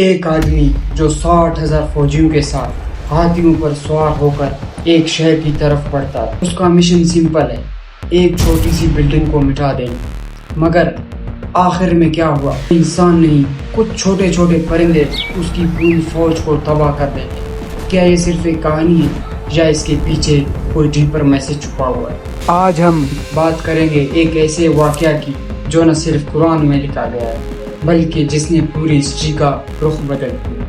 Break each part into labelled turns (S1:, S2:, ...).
S1: ایک آدمی جو 60,000 فوجیوں کے ساتھ ہاتھیوں پر سوار ہو کر ایک شہر کی طرف بڑھتا ہے۔ اس کا مشن سمپل ہے، ایک چھوٹی سی بلڈنگ کو مٹا دینا۔ مگر آخر میں کیا ہوا؟ انسان نہیں، کچھ چھوٹے چھوٹے پرندے اس کی پوری فوج کو تباہ کر دیتے۔ کیا یہ صرف ایک کہانی ہے یا اس کے پیچھے کوئی ڈیپر میسج چھپا ہوا ہے؟ آج ہم بات کریں گے ایک ایسے واقعہ کی جو نہ صرف قرآن میں لکھا گیا ہے بلکہ جس نے پوری ہسٹری کا رخ بدل دیا۔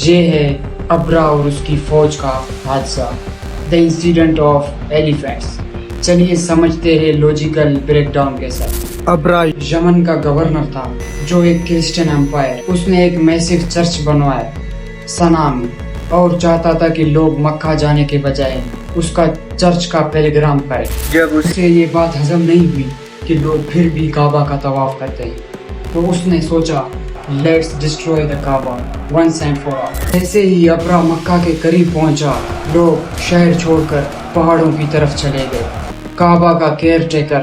S1: یہ ہے ابرا اور اس کی فوج کا حادثہ، دی انسیڈنٹ آف ایلیفینٹس۔ چلیے سمجھتے ہیں لوجیکل بریک ڈاؤن کے ساتھ۔ ابرا یمن کا گورنر تھا جو ایک کرسچن امپائر، اس نے ایک میسو چرچ بنوایا سنا میں اور چاہتا تھا کہ لوگ مکہ جانے کے بجائے اس کا چرچ کا پیلگرام کریں۔ جب اسے یہ بات ہضم نہیں ہوئی کہ لوگ پھر بھی کعبہ کا طواف کرتے ہیں تو اس نے سوچا let's destroy the Kaaba once and for all. جیسے ہی ابرا مکہ کے قریب پہنچا، لوگ شہر چھوڑ کر پہاڑوں کی طرف چلے گئے۔ کعبہ کا کیئر ٹیکر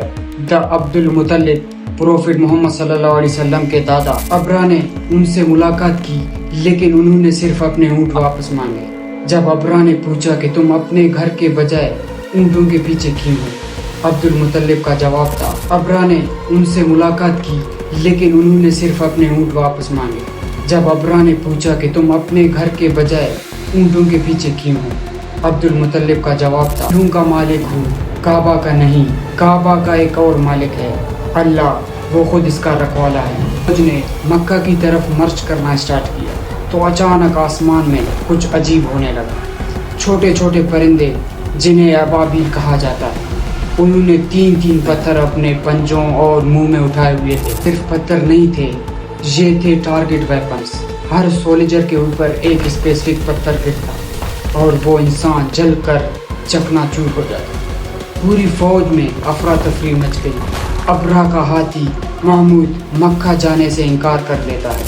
S1: دا عبد المطلب، پروفٹ محمد صلی اللہ علیہ وسلم کے دادا، ابرا نے ان سے ملاقات کی لیکن انہوں نے صرف اپنے اونٹ واپس مانگے۔ جب ابرا نے پوچھا کہ تم اپنے گھر کے بجائے اونٹوں کے پیچھے کیوں ہو، عبد المطلب کا جواب تھا ابرا نے ان سے ملاقات کی لیکن انہوں نے صرف اپنے اونٹ واپس مانگے۔ جب ابرا نے پوچھا کہ تم اپنے گھر کے بجائے اونٹوں کے پیچھے کیوں ہو، عبد المطلب کا جواب تھا اونٹوں کا مالک ہوں، کعبہ کا نہیں۔ کعبہ کا ایک اور مالک ہے، اللہ، وہ خود اس کا رکھوالا ہے۔ فوج نے مکہ کی طرف مرچ کرنا اسٹارٹ کیا تو اچانک آسمان میں کچھ عجیب ہونے لگا۔ چھوٹے چھوٹے پرندے جنہیں ابابیل کہا جاتا ہے، انہوں نے تین پتھر اپنے پنجوں اور منہ میں اٹھائے ہوئے تھے۔ صرف پتھر نہیں تھے، یہ تھے ٹارگٹ ویپنز۔ ہر سولجر کے اوپر ایک اسپیسیفک پتھر گرتا اور وہ انسان جل کر چکنا چور ہو جاتا۔ پوری فوج میں افراتفری مچ گئی۔ ابرا کا ہاتھی محمود مکہ جانے سے انکار کر دیتا ہے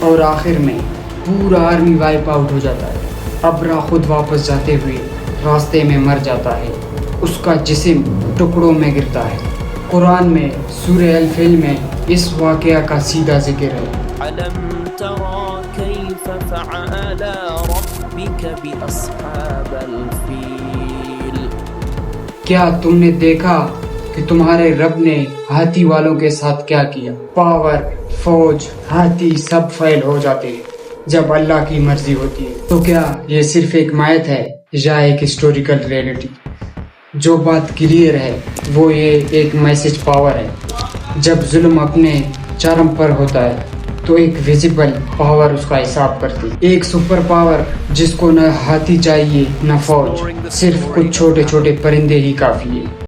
S1: اور آخر میں پورا آرمی وائپ آؤٹ ہو جاتا ہے۔ ابرا خود واپس جاتے ہوئے راستے میں مر جاتا ہے، اس کا جسم ٹکڑوں میں گرتا ہے۔ قرآن میں سورہ الفیل میں اس واقعہ کا سیدھا ذکر ہے۔
S2: أَلَمْ تَرَ كَيْفَ فَعَلَ رَبِّكَ بِأَصْحَابِ الْفِيلِ۔
S1: کیا تم نے دیکھا کہ تمہارے رب نے ہاتھی والوں کے ساتھ کیا کیا؟ پاور، فوج، ہاتھی سب فیل ہو جاتے ہیں جب اللہ کی مرضی ہوتی ہے۔ تو کیا یہ صرف ایک میت ہے یا ایک ہسٹوریکل ریئلٹی؟ جو بات کلیئر ہے وہ یہ ایک میسج پاور ہے۔ جب ظلم اپنے چرم پر ہوتا ہے تو ایک ویزیبل پاور اس کا حساب کرتی ہے۔ ایک سپر پاور جس کو نہ ہاتھی چاہیے نہ فوج، صرف کچھ چھوٹے چھوٹے پرندے ہی کافی ہے۔